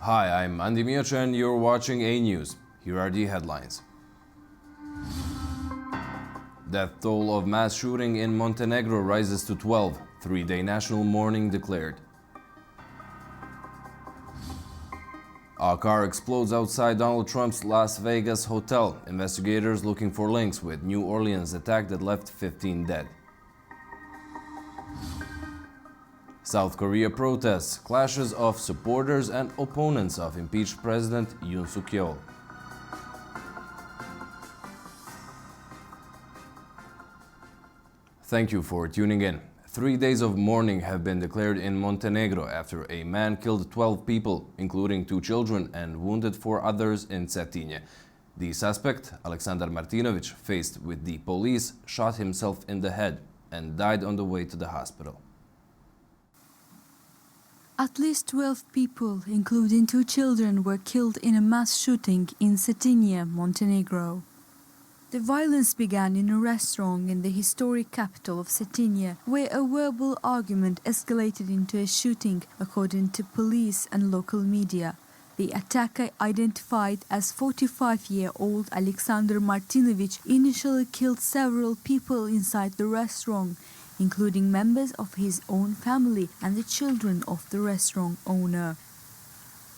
Hi, I'm Andy Miocha and you're watching AnewZ. Here are the headlines. Death toll of mass shooting in Montenegro rises to 12. Three-day national mourning declared. A car explodes outside Donald Trump's Las Vegas hotel. Investigators looking for links with New Orleans attack that left 15 dead. South Korea protests, clashes of supporters and opponents of impeached President Yoon Suk-yeol. Thank you for tuning in. 3 days of mourning have been declared in Montenegro after a man killed 12 people, including 2 children, and wounded 4 others in Cetinje. The suspect, Aleksandar Martinovic, faced with the police, shot himself in the head and died on the way to the hospital. At least 12 people, including 2 children, were killed in a mass shooting in Cetinje, Montenegro. The violence began in a restaurant in the historic capital of Cetinje, where a verbal argument escalated into a shooting, according to police and local media. The attacker, identified as 45-year-old Aleksandar Martinovic, initially killed several people inside the restaurant, including members of his own family and the children of the restaurant owner.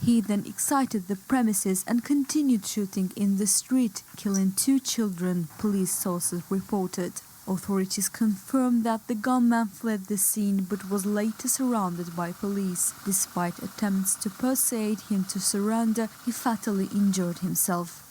He then exited the premises and continued shooting in the street, killing 2 children, police sources reported. Authorities confirmed that the gunman fled the scene but was later surrounded by police. Despite attempts to persuade him to surrender, he fatally injured himself.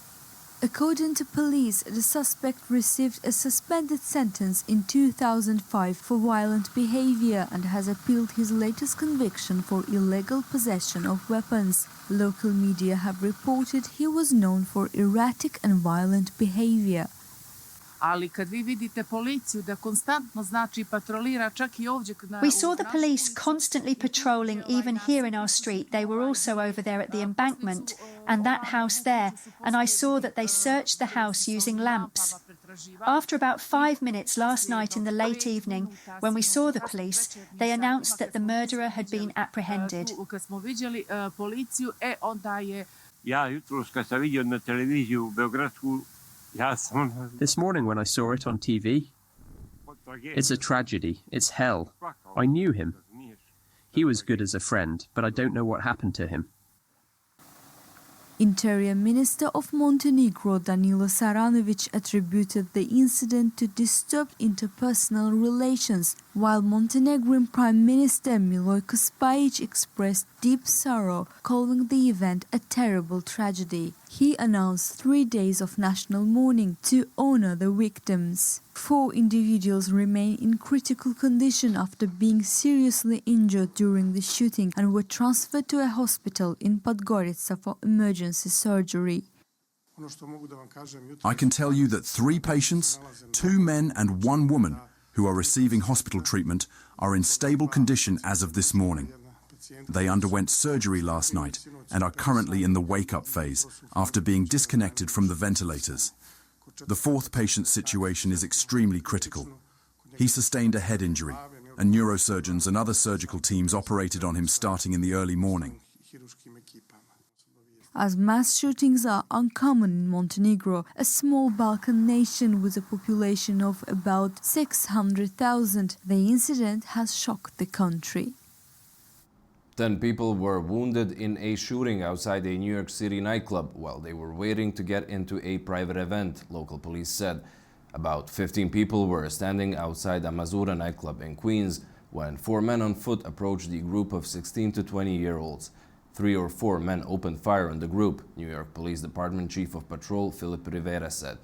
According to police, the suspect received a suspended sentence in 2005 for violent behavior and has appealed his latest conviction for illegal possession of weapons. Local media have reported he was known for erratic and violent behavior. Ali kad vi vidite policiju da konstantno znači patrolira čak I ovdje na We saw the police constantly patrolling even here in our street. They were also over there at the embankment and that house there, and I saw that they searched the house using lamps. After about 5 minutes last night in the late evening, when we saw the police, they announced that the murderer had been apprehended. Kad smo vidjeli policiju, onda je Ja jutros kad sam vidio na televiziju beogradsku. This morning when I saw it on TV, it's a tragedy, it's hell. I knew him. He was good as a friend, but I don't know what happened to him. Interior Minister of Montenegro Danilo Saranovic attributed the incident to disturbed interpersonal relations, while Montenegrin Prime Minister Milojko Spajic expressed deep sorrow, calling the event a terrible tragedy. He announced 3 days of national mourning to honor the victims. 4 individuals remain in critical condition after being seriously injured during the shooting and were transferred to a hospital in Podgorica for emergency surgery. I can tell you that 3 patients, 2 men and 1 woman who are receiving hospital treatment are in stable condition as of this morning. They underwent surgery last night and are currently in the wake-up phase after being disconnected from the ventilators. The 4th patient's situation is extremely critical. He sustained a head injury, and neurosurgeons and other surgical teams operated on him starting in the early morning. As mass shootings are uncommon in Montenegro, a small Balkan nation with a population of about 600,000, the incident has shocked the country. 10 people were wounded in a shooting outside a New York City nightclub while they were waiting to get into a private event, local police said. About 15 people were standing outside a Mazura nightclub in Queens when 4 men on foot approached the group of 16 to 20-year-olds. 3 or 4 men opened fire on the group, New York Police Department Chief of Patrol Philip Rivera said.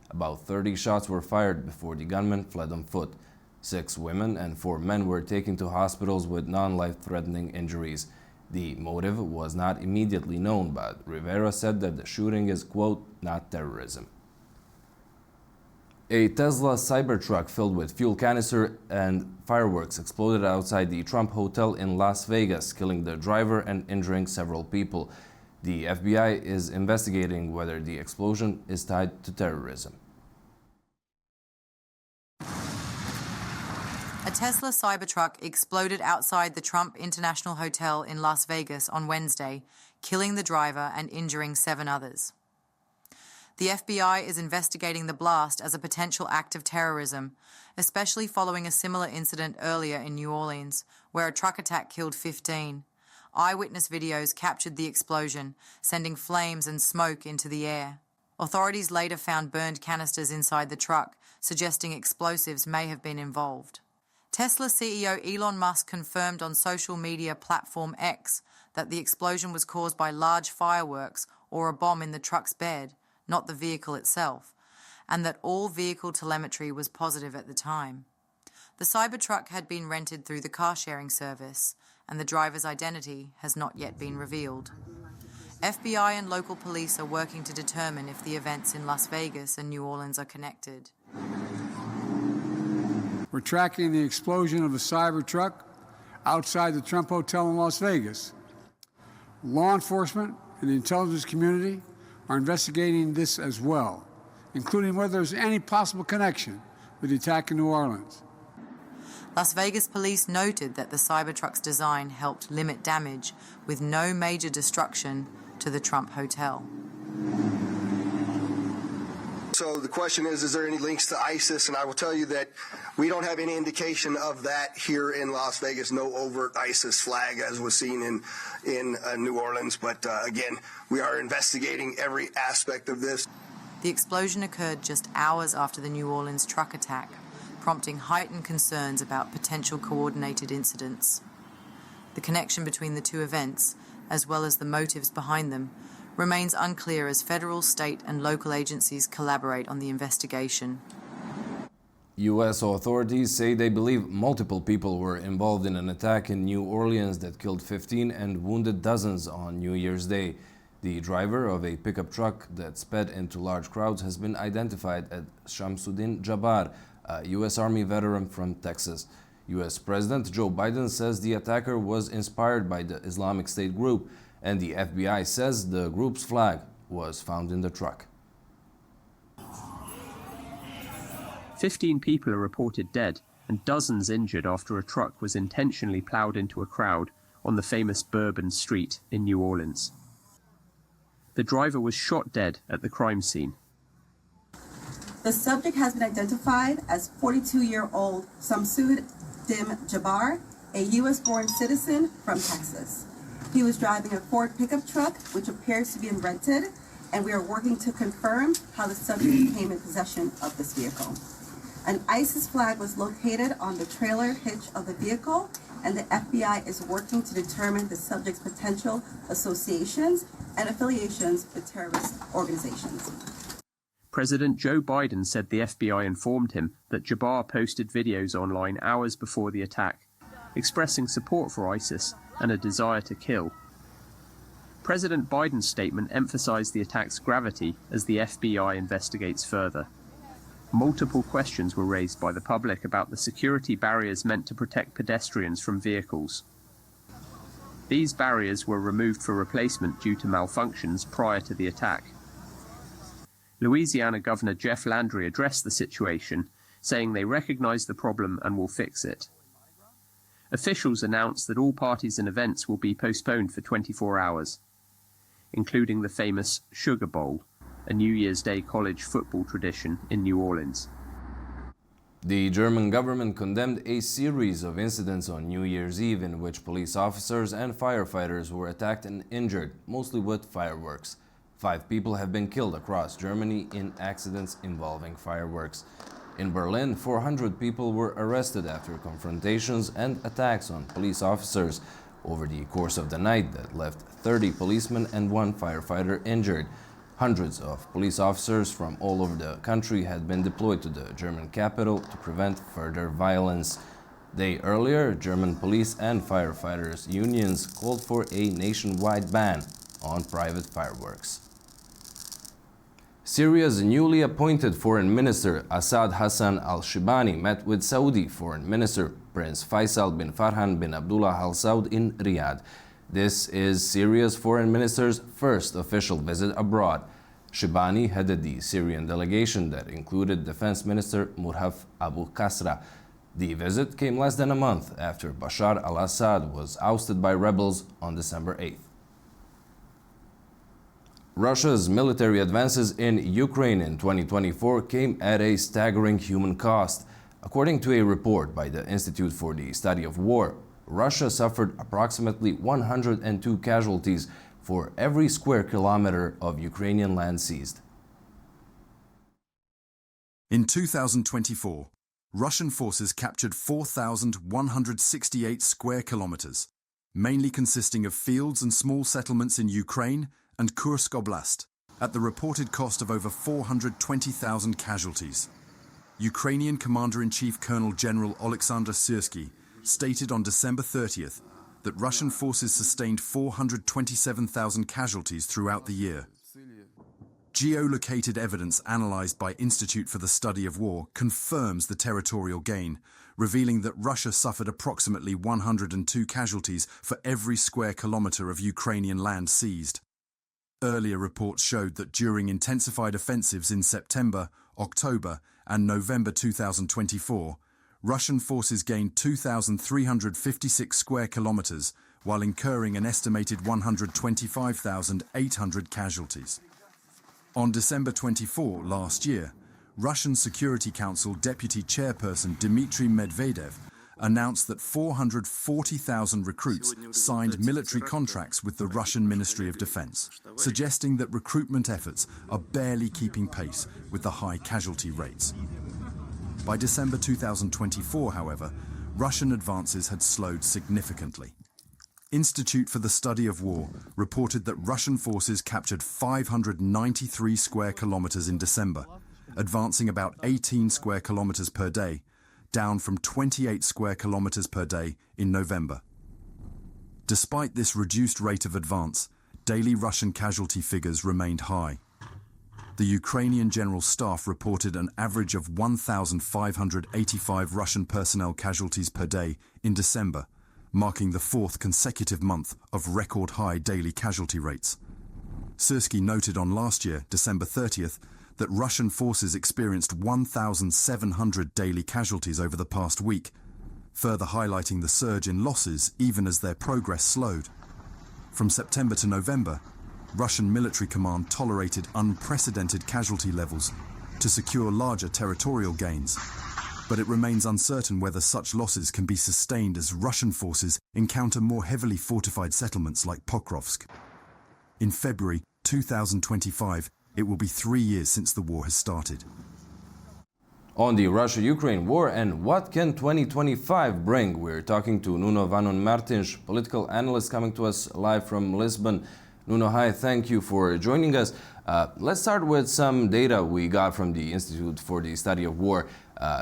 About 30 shots were fired before the gunmen fled on foot. 6 women and 4 men were taken to hospitals with non-life-threatening injuries. The motive was not immediately known, but Rivera said that the shooting is, quote, not terrorism. A Tesla Cybertruck filled with fuel canister and fireworks exploded outside the Trump Hotel in Las Vegas, killing the driver and injuring several people. The FBI is investigating whether the explosion is tied to terrorism. A Tesla Cybertruck exploded outside the Trump International Hotel in Las Vegas on Wednesday, killing the driver and injuring 7 others. The FBI is investigating the blast as a potential act of terrorism, especially following a similar incident earlier in New Orleans, where a truck attack killed 15. Eyewitness videos captured the explosion, sending flames and smoke into the air. Authorities later found burned canisters inside the truck, suggesting explosives may have been involved. Tesla CEO Elon Musk confirmed on social media platform X that the explosion was caused by large fireworks or a bomb in the truck's bed, not the vehicle itself, and that all vehicle telemetry was positive at the time. The Cybertruck had been rented through the car-sharing service, and the driver's identity has not yet been revealed. FBI and local police are working to determine if the events in Las Vegas and New Orleans are connected. We're tracking the explosion of a Cybertruck outside the Trump Hotel in Las Vegas. Law enforcement and the intelligence community are investigating this as well, including whether there's any possible connection with the attack in New Orleans. Las Vegas police noted that the Cybertruck's design helped limit damage with no major destruction to the Trump Hotel. So the question is there any links to ISIS? And I will tell you that we don't have any indication of that here in Las Vegas. No overt ISIS flag as was seen in New Orleans. But again, we are investigating every aspect of this. The explosion occurred just hours after the New Orleans truck attack, prompting heightened concerns about potential coordinated incidents. The connection between the two events, as well as the motives behind them, remains unclear as federal, state, and local agencies collaborate on the investigation. U.S. authorities say they believe multiple people were involved in an attack in New Orleans that killed 15 and wounded dozens on New Year's Day. The driver of a pickup truck that sped into large crowds has been identified as Shamsuddin Jabbar, a U.S. Army veteran from Texas. U.S. President Joe Biden says the attacker was inspired by the Islamic State group, and the FBI says the group's flag was found in the truck. 15 people are reported dead and dozens injured after a truck was intentionally plowed into a crowd on the famous Bourbon Street in New Orleans. The driver was shot dead at the crime scene. The subject has been identified as 42-year-old Shamsuddin Jabbar, a U.S.-born citizen from Texas. He was driving a Ford pickup truck, which appears to be rented, and we are working to confirm how the subject came in possession of this vehicle. An ISIS flag was located on the trailer hitch of the vehicle, and the FBI is working to determine the subject's potential associations and affiliations with terrorist organizations. President Joe Biden said the FBI informed him that Jabbar posted videos online hours before the attack, expressing support for ISIS and a desire to kill. President Biden's statement emphasized the attack's gravity as the FBI investigates further. Multiple questions were raised by the public about the security barriers meant to protect pedestrians from vehicles. These barriers were removed for replacement due to malfunctions prior to the attack. Louisiana Governor Jeff Landry addressed the situation, saying they recognize the problem and will fix it. Officials announced that all parties and events will be postponed for 24 hours, including the famous Sugar Bowl, a New Year's Day college football tradition in New Orleans. The German government condemned a series of incidents on New Year's Eve in which police officers and firefighters were attacked and injured, mostly with fireworks. 5 people have been killed across Germany in accidents involving fireworks. In Berlin, 400 people were arrested after confrontations and attacks on police officers over the course of the night that left 30 policemen and 1 firefighter injured. Hundreds of police officers from all over the country had been deployed to the German capital to prevent further violence. Day earlier, German police and firefighters unions called for a nationwide ban on private fireworks. Syria's newly appointed foreign minister Assad Hassan al-Shibani met with Saudi foreign minister Prince Faisal bin Farhan bin Abdullah Al Saud in Riyadh. This is Syria's foreign minister's first official visit abroad. Shibani headed the Syrian delegation that included Defense Minister Murhaf Abu Kasra. The visit came less than a month after Bashar al-Assad was ousted by rebels on December 8th. Russia's military advances in Ukraine in 2024 came at a staggering human cost. According to a report by the Institute for the Study of War, Russia suffered approximately 102 casualties for every square kilometer of Ukrainian land seized. In 2024, Russian forces captured 4,168 square kilometers, mainly consisting of fields and small settlements in Ukraine and Kursk Oblast, at the reported cost of over 420,000 casualties. Ukrainian Commander-in-Chief Colonel General Oleksandr Syrsky stated on December 30th that Russian forces sustained 427,000 casualties throughout the year. Geolocated evidence analyzed by Institute for the Study of War confirms the territorial gain, revealing that Russia suffered approximately 102 casualties for every square kilometer of Ukrainian land seized. Earlier reports showed that during intensified offensives in September, October, and November 2024, Russian forces gained 2,356 square kilometers while incurring an estimated 125,800 casualties. On December 24 last year, Russian Security Council Deputy Chairperson Dmitry Medvedev announced that 440,000 recruits signed military contracts with the Russian Ministry of Defense, suggesting that recruitment efforts are barely keeping pace with the high casualty rates. By December 2024, however, Russian advances had slowed significantly. Institute for the Study of War reported that Russian forces captured 593 square kilometers in December, advancing about 18 square kilometers per day, down from 28 square kilometers per day in November. Despite this reduced rate of advance, daily Russian casualty figures remained high. The Ukrainian General Staff reported an average of 1,585 Russian personnel casualties per day in December, marking the fourth consecutive month of record-high daily casualty rates. Syrsky noted on last year, December 30th, that Russian forces experienced 1,700 daily casualties over the past week, further highlighting the surge in losses even as their progress slowed. From September to November, Russian military command tolerated unprecedented casualty levels to secure larger territorial gains, but it remains uncertain whether such losses can be sustained as Russian forces encounter more heavily fortified settlements like Pokrovsk. In February 2025, it will be 3 years since the war has started. On the Russia-Ukraine war and what can 2025 bring, we're talking to Nuno Vanon Martins, political analyst coming to us live from Lisbon. Nuno, hi, thank you for joining us. Let's start with some data we got from the Institute for the Study of War.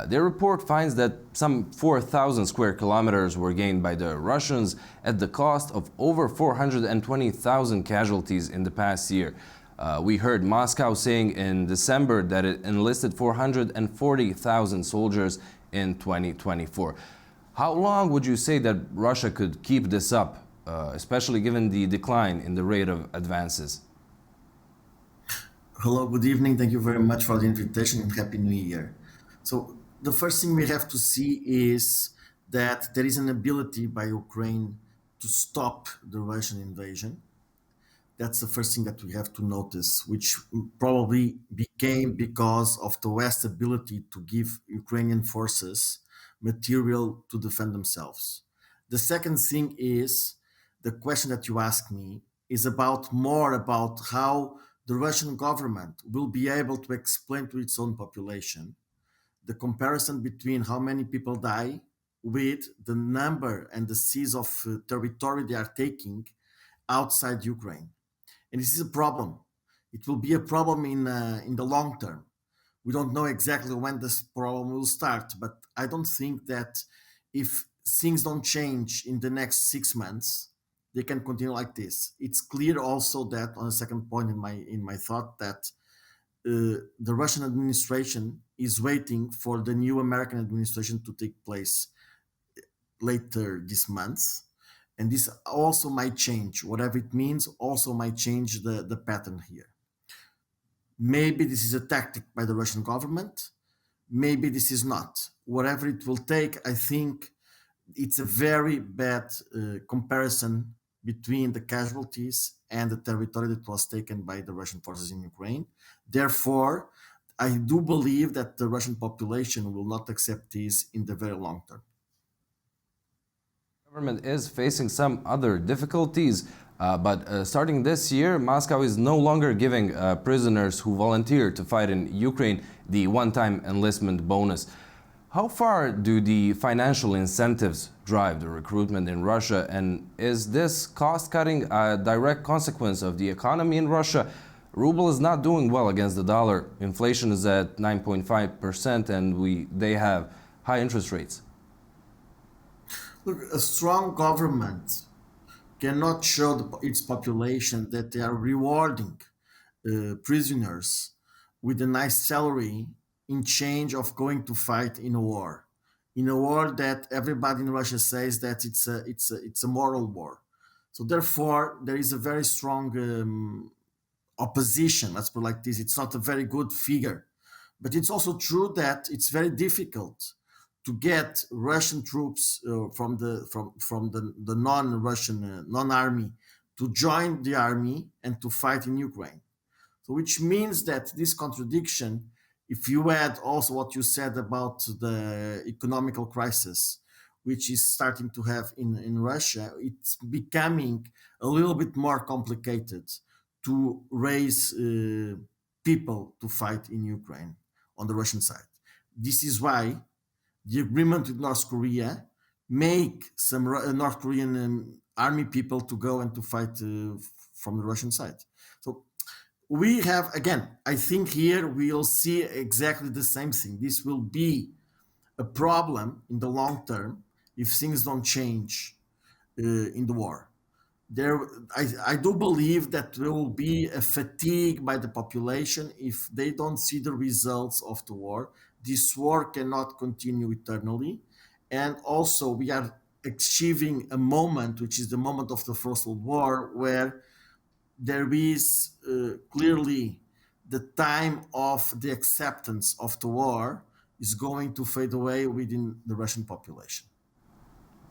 Their report finds that some 4,000 square kilometers were gained by the Russians at the cost of over 420,000 casualties in the past year. We heard Moscow saying in December that it enlisted 440,000 soldiers in 2024. How long would you say that Russia could keep this up, especially given the decline in the rate of advances? Hello, good evening. Thank you very much for the invitation and Happy New Year. So the first thing we have to see is that there is an ability by Ukraine to stop the Russian invasion. That's the first thing that we have to notice, which probably became because of the West's ability to give Ukrainian forces material to defend themselves. The second thing is the question that you asked me is more about how the Russian government will be able to explain to its own population the comparison between how many people die with the number and the size of territory they are taking outside Ukraine. And this is a problem. It will be a problem in the long term. We don't know exactly when this problem will start, but I don't think that if things don't change in the next 6 months, they can continue like this. It's clear also that, on a second point in my thought, that the Russian administration is waiting for the new American administration to take place later this month. And this also might change, whatever it means, also might change the pattern here. Maybe this is a tactic by the Russian government. Maybe this is not. Whatever it will take, I think it's a very bad comparison between the casualties and the territory that was taken by the Russian forces in Ukraine. Therefore, I do believe that the Russian population will not accept this in the very long term. The government is facing some other difficulties, but starting this year, Moscow is no longer giving prisoners who volunteer to fight in Ukraine the one-time enlistment bonus. How far do the financial incentives drive the recruitment in Russia, and is this cost-cutting a direct consequence of the economy in Russia? Ruble is not doing well against the dollar. Inflation is at 9.5% and they have high interest rates. Look, a strong government cannot show its population that they are rewarding prisoners with a nice salary in change of going to fight in a war that everybody in Russia says that it's a moral war. So therefore, there is a very strong opposition. Let's put it like this: it's not a very good figure, but it's also true that it's very difficult to get Russian troops from the non-Russian non-army to join the army and to fight in Ukraine. So which means that this contradiction, if you add also what you said about the economical crisis, which is starting to have in Russia, it's becoming a little bit more complicated to raise people to fight in Ukraine on the Russian side. This is why the agreement with North Korea make some North Korean army people to go and to fight from the Russian side. So we have, again, I think here we'll see exactly the same thing. This will be a problem in the long term if things don't change in the war. I do believe that there will be a fatigue by the population if they don't see the results of the war. This war cannot continue eternally. And also we are achieving a moment, which is the moment of the First World War, where there is clearly the time of the acceptance of the war is going to fade away within the Russian population.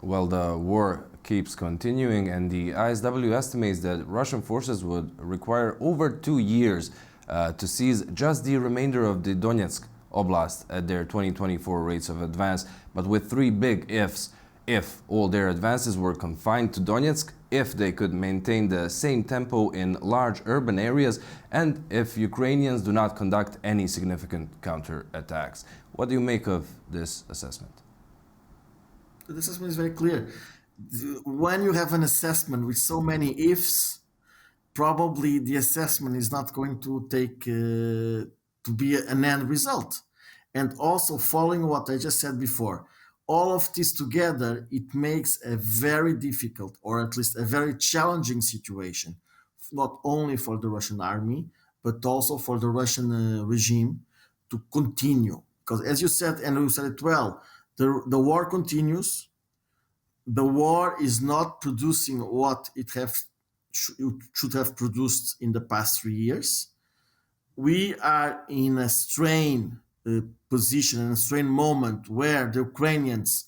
Well, the war keeps continuing, and the AnewZ estimates that Russian forces would require over 2 years to seize just the remainder of the Donetsk Oblast at their 2024 rates of advance, but with three big ifs. If all their advances were confined to Donetsk, if they could maintain the same tempo in large urban areas, and if Ukrainians do not conduct any significant counterattacks. What do you make of this assessment? The assessment is very clear. When you have an assessment with so many ifs, probably the assessment is not going to take to be an end result. And also, following what I just said before, all of this together, it makes a very difficult, or at least a very challenging situation, not only for the Russian army, but also for the Russian regime to continue. Because as you said, and you said it well, the war continues. The war is not producing what it should have produced in the past 3 years. We are in a strained position, in a strained moment where the Ukrainians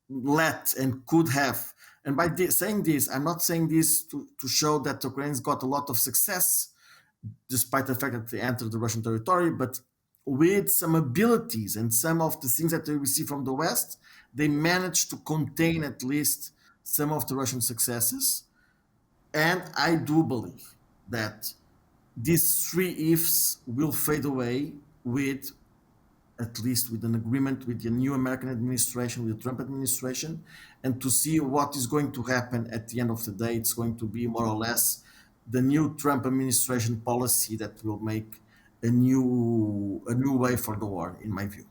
let and could have, and by saying this, I'm not saying this to show that the Ukrainians got a lot of success, despite the fact that they entered the Russian territory, but with some abilities and some of the things that they receive from the West, they managed to contain at least some of the Russian successes. And I do believe that these three ifs will fade away with, at least with an agreement with the new American administration, with the Trump administration, and to see what is going to happen at the end of the day. It's going to be more or less the new Trump administration policy that will make a new way for the war, in my view.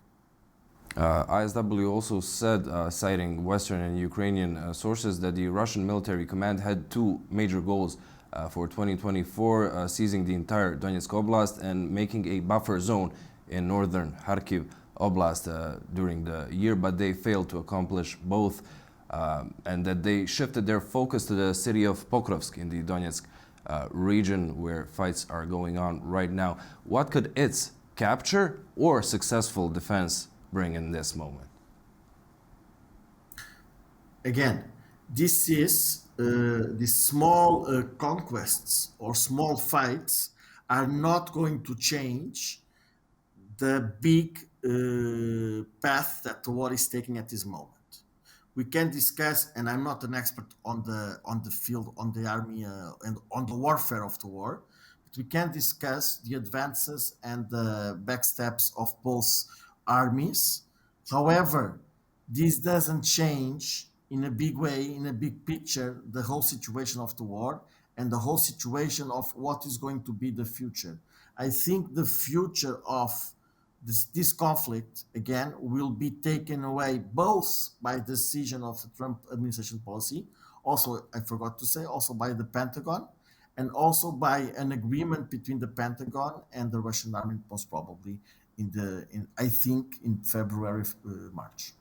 AnewZ also said, citing Western and Ukrainian sources, that the Russian military command had two major goals for 2024, seizing the entire Donetsk Oblast and making a buffer zone in northern Kharkiv Oblast during the year, but they failed to accomplish both, and that they shifted their focus to the city of Pokrovsk in the Donetsk region where fights are going on right now. What could its capture or successful defense bring in this moment? Again, this is these small conquests or small fights are not going to change the big path that the war is taking at this moment. We can discuss, and I'm not an expert on the field, on the army, and on the warfare of the war, but we can discuss the advances and the backsteps of both armies. However, this doesn't change in a big way, in a big picture, the whole situation of the war and the whole situation of what is going to be the future. I think the future of this conflict, again, will be taken away both by decision of the Trump administration policy, also, I forgot to say, also by the Pentagon, and also by an agreement between the Pentagon and the Russian army, most probably I think in February, March.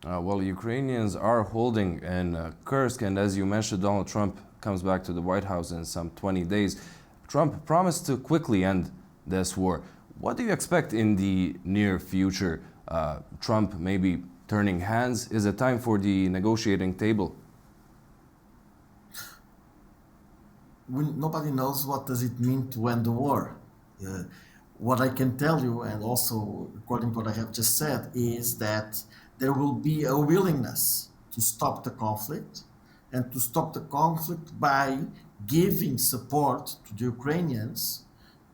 Well, Ukrainians are holding in Kursk, and as you mentioned, Donald Trump comes back to the White House in some 20 days. Trump promised to quickly end this war. What do you expect in the near future? Trump maybe turning hands? Is it time for the negotiating table? Nobody knows what does it mean to end the war. What I can tell you, and also according to what I have just said, is that there will be a willingness to stop the conflict, and to stop the conflict by giving support to the Ukrainians,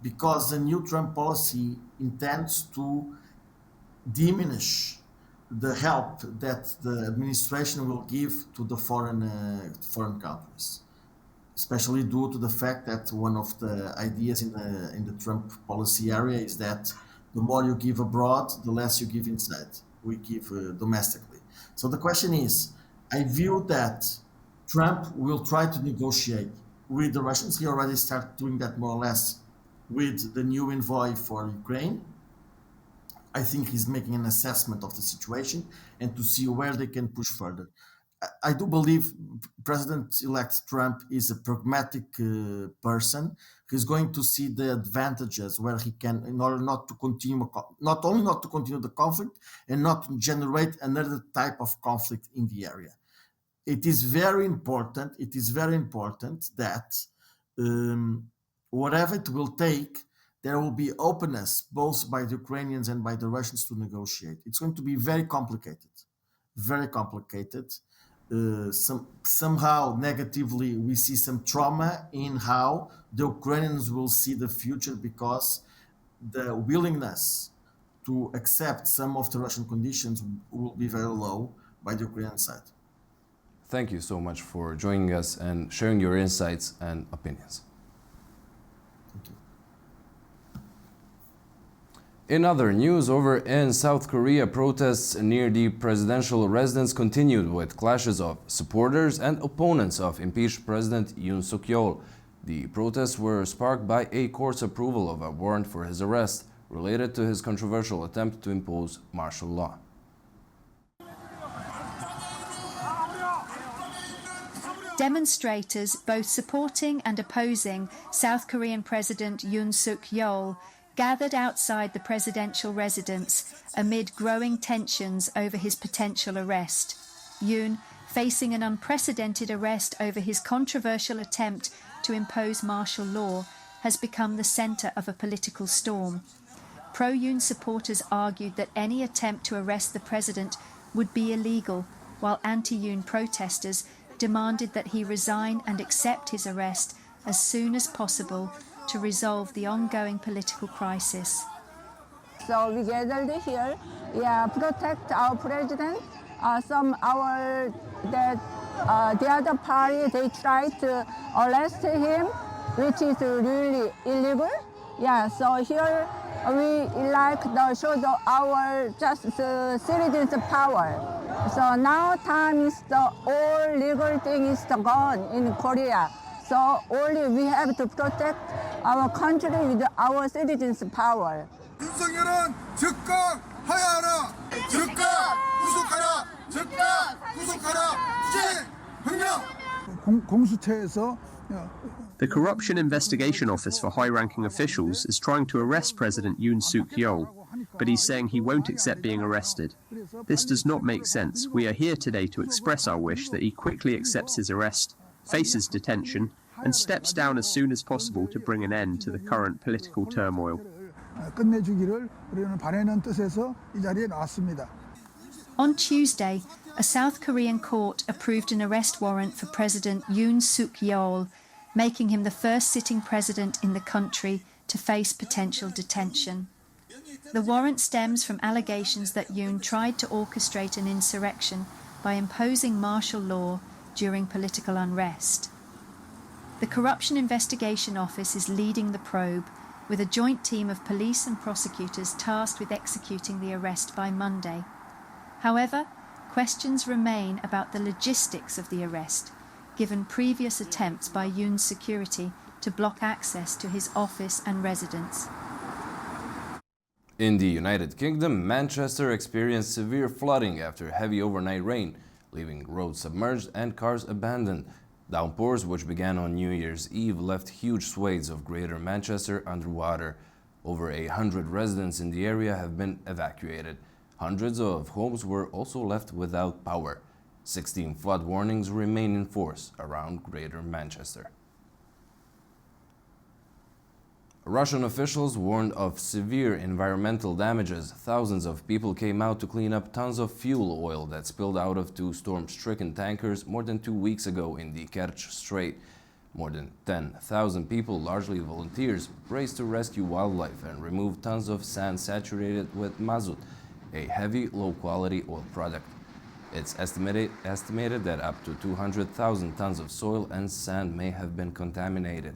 because the new Trump policy intends to diminish the help that the administration will give to the foreign countries, especially due to the fact that one of the ideas in the Trump policy area is that the more you give abroad, the less you give inside. We give domestically. So the question is, I view that Trump will try to negotiate with the Russians. He already started doing that more or less with the new envoy for Ukraine. I think he's making an assessment of the situation and to see where they can push further. I do believe President-elect Trump is a pragmatic person. He's going to see the advantages where he can, in order not to continue, not only not to continue the conflict and not to generate another type of conflict in the area. It is very important. It is very important that whatever it will take, there will be openness both by the Ukrainians and by the Russians to negotiate. It's going to be very complicated, very complicated. Somehow negatively we see some trauma in how the Ukrainians will see the future, because the willingness to accept some of the Russian conditions will be very low by the Ukrainian side. Thank you so much for joining us and sharing your insights and opinions. Thank you. In other news, over in South Korea, protests near the presidential residence continued with clashes of supporters and opponents of impeached President Yoon Suk-yeol. The protests were sparked by a court's approval of a warrant for his arrest related to his controversial attempt to impose martial law. Demonstrators, both supporting and opposing South Korean President Yoon Suk-yeol, gathered outside the presidential residence amid growing tensions over his potential arrest. Yoon, facing an unprecedented arrest over his controversial attempt to impose martial law, has become the centre of a political storm. Pro-Yoon supporters argued that any attempt to arrest the president would be illegal, while anti-Yoon protesters demanded that he resign and accept his arrest as soon as possible to resolve the ongoing political crisis. So we gathered here, protect our president. The other party, they tried to arrest him, which is really illegal. So here we like to show our just citizens' power. So now time is all legal thing is gone in Korea. So only we have to protect our country with our citizens' power. 윤석열은 즉각 하야하라! 즉각 구속하라! 즉각 구속하라! 투쟁! 공수처에서 The Corruption Investigation Office for high-ranking officials is trying to arrest President Yoon Suk-yeol, but he's saying he won't accept being arrested. This does not make sense. We are here today to express our wish that he quickly accepts his arrest faces detention, and steps down as soon as possible to bring an end to the current political turmoil. 끝내주기를 우리는 바라는 뜻에서 이 자리에 나왔습니다. On Tuesday, a South Korean court approved an arrest warrant for President Yoon Suk-yeol, making him the first sitting president in the country to face potential detention. The warrant stems from allegations that Yoon tried to orchestrate an insurrection by imposing martial law during political unrest. The Corruption Investigation Office is leading the probe, with a joint team of police and prosecutors tasked with executing the arrest by Monday. However, questions remain about the logistics of the arrest, given previous attempts by Yoon's security to block access to his office and residence. In the United Kingdom, Manchester experienced severe flooding after heavy overnight rain, leaving roads submerged and cars abandoned. Downpours, which began on New Year's Eve, left huge swathes of Greater Manchester underwater. Over 100 residents in the area have been evacuated. Hundreds of homes were also left without power. 16 flood warnings remain in force around Greater Manchester. Russian officials warned of severe environmental damages. Thousands of people came out to clean up tons of fuel oil that spilled out of two storm-stricken tankers more than 2 weeks ago in the Kerch Strait. More than 10,000 people, largely volunteers, raced to rescue wildlife and remove tons of sand saturated with mazut, a heavy, low-quality oil product. It's estimated that up to 200,000 tons of soil and sand may have been contaminated.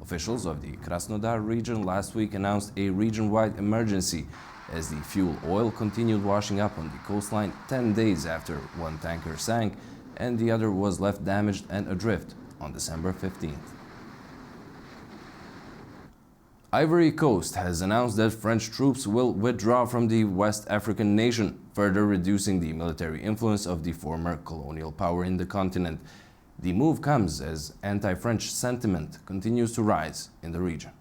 Officials of the Krasnodar region last week announced a region-wide emergency as the fuel oil continued washing up on the coastline 10 days after one tanker sank and the other was left damaged and adrift on December 15th. Ivory Coast has announced that French troops will withdraw from the West African nation, further reducing the military influence of the former colonial power in the continent. The move comes as anti-French sentiment continues to rise in the region.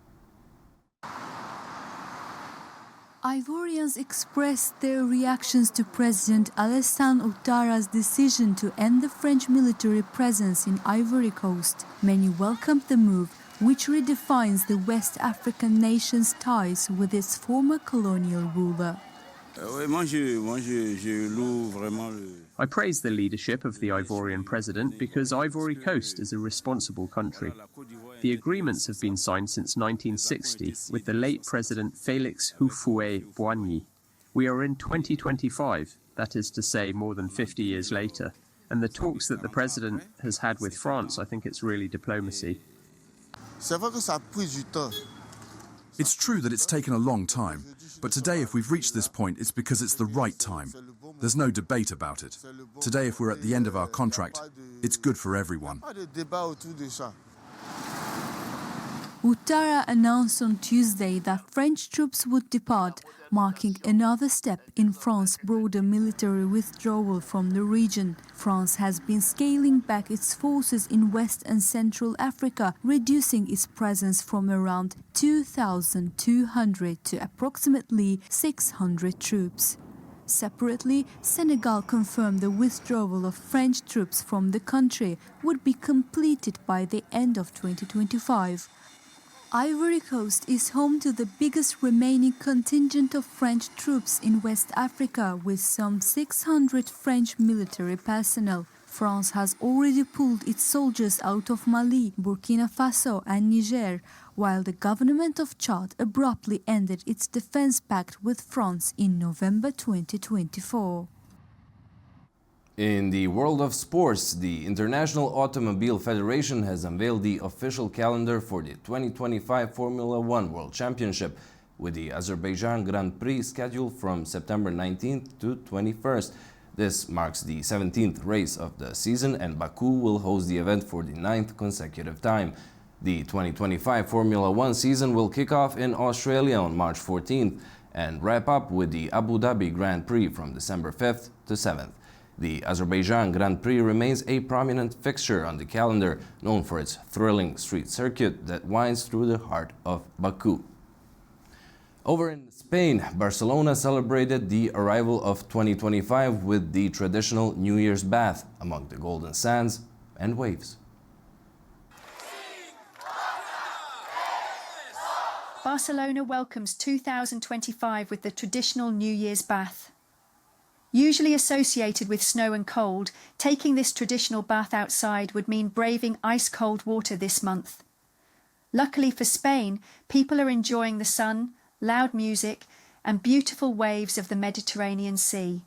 Ivorians expressed their reactions to President Alassane Ouattara's decision to end the French military presence in Ivory Coast. Many welcomed the move, which redefines the West African nation's ties with its former colonial ruler. I praise the leadership of the Ivorian president because Ivory Coast is a responsible country. The agreements have been signed since 1960 with the late President Félix Houphouët-Boigny. We are in 2025, that is to say more than 50 years later, and the talks that the president has had with France, I think it's really diplomacy. It's true that it's taken a long time, but today if we've reached this point, it's because it's the right time. There's no debate about it. Today, if we're at the end of our contract, it's good for everyone. Ouattara announced on Tuesday that French troops would depart, marking another step in France's broader military withdrawal from the region. France has been scaling back its forces in West and Central Africa, reducing its presence from around 2,200 to approximately 600 troops. Separately, Senegal confirmed the withdrawal of French troops from the country would be completed by the end of 2025. Ivory Coast is home to the biggest remaining contingent of French troops in West Africa, with some 600 French military personnel. France has already pulled its soldiers out of Mali, Burkina Faso and Niger, while the government of Chad abruptly ended its defense pact with France in November 2024. In the world of sports, the International Automobile Federation has unveiled the official calendar for the 2025 Formula One World Championship, with the Azerbaijan Grand Prix scheduled from September 19th to 21st. This marks the 17th race of the season, and Baku will host the event for the 9th consecutive time. The 2025 Formula One season will kick off in Australia on March 14th and wrap up with the Abu Dhabi Grand Prix from December 5th to 7th. The Azerbaijan Grand Prix remains a prominent fixture on the calendar, known for its thrilling street circuit that winds through the heart of Baku. Over in Spain, Barcelona celebrated the arrival of 2025 with the traditional New Year's bath among the golden sands and waves. Barcelona welcomes 2025 with the traditional New Year's bath. Usually associated with snow and cold, taking this traditional bath outside would mean braving ice-cold water this month. Luckily for Spain, people are enjoying the sun, loud music, and beautiful waves of the Mediterranean Sea.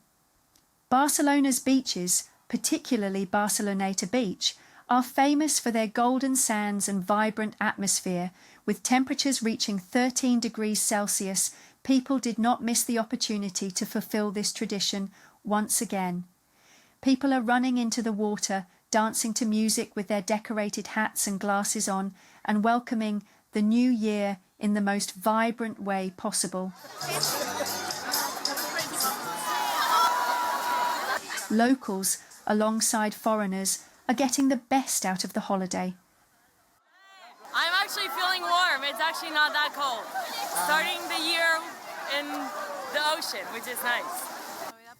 Barcelona's beaches, particularly Barceloneta Beach, are famous for their golden sands and vibrant atmosphere. With temperatures reaching 13 degrees Celsius, people did not miss the opportunity to fulfill this tradition once again. People are running into the water, dancing to music with their decorated hats and glasses on, and welcoming the new year in the most vibrant way possible. Locals, alongside foreigners, are getting the best out of the holiday. I'm actually feeling warm. It's actually not that cold. Starting the year in the ocean, which is nice.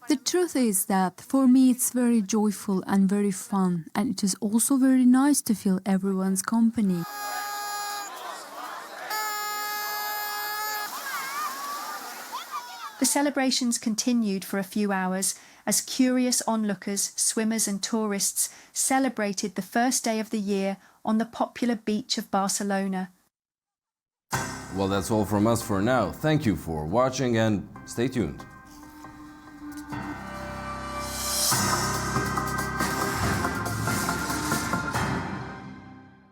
The truth is that for me it's very joyful and very fun, and it is also very nice to feel everyone's company. The celebrations continued for a few hours as curious onlookers, swimmers and tourists celebrated the first day of the year on the popular beach of Barcelona. Well, that's all from us for now. Thank you for watching and stay tuned.